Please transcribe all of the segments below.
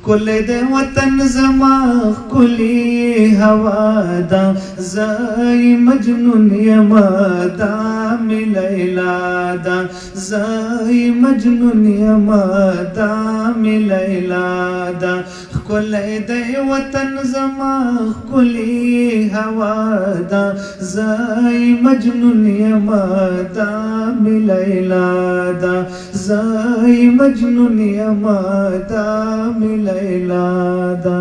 خکلی د وطن زما خکلی هوا دا زای مجنون یما دا می لیلا دا زای مجنون یما دا می لیلا دا خکلی د وطن زما خکلی هوا دا زای مجنون یما دا می لیلا دا زای مجنون یما دا می لیلا دا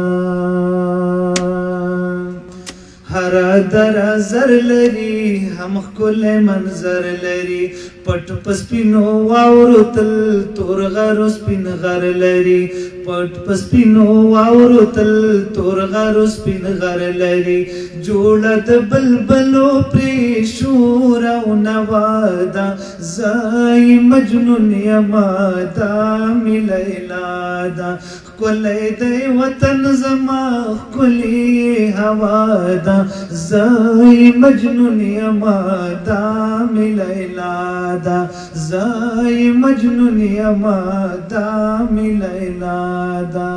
هر در زر لري هم خکل منظر لري پټ پسپینو واورو تل تور غرو سپین غر لري پټ پسپینو واورو تل تور غرو سپین غر لري جوړه د بلبلو پری شور او نوادا زای مجنون یما دا می لیلا دا خکلی د وطن زما خکلی هوا دا زای مجنون یما دا می لیلا دا زای مجنون یما دا می لیلا دا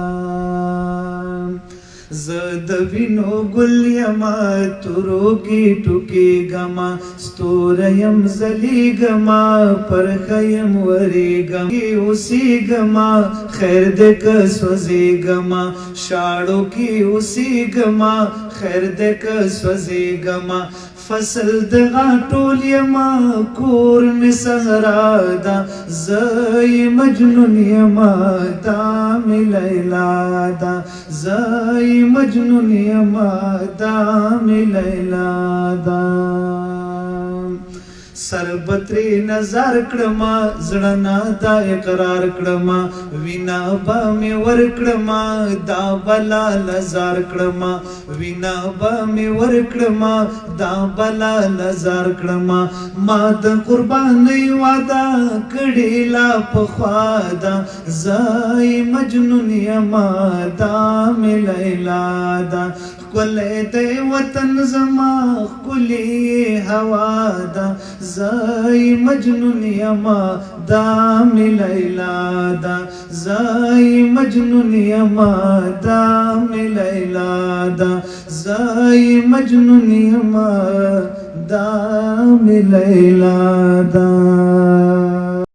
زد وینو گل یما تروگی ټوکی گما ستوریم زلی گما پرخیم وری گما اوسی گما خیر دک سوزی گما شاړو کی اوسی گما خیر دک سوزی گما فصل د غاټول یما کور می صحرا دا زای مجنون یما دا می لیلا دا زای مجنون یما دا می لیلا دا سربتری نظر کړما زړه دا اقرار کړما وینا با می ور کړما دا بلا لزار کړما وینا با می ور کړما دا بلا لزار کړما ما د قرباني وعده کړي لا پخوا دا زای مجنون یما دا می لیلا دا خکلی د وطن زما خکلی هوا دا زای مجنون یما دا می لیلا دا زای مجنون یما دا می لیلا دا زای مجنون یما دا می لیلا دا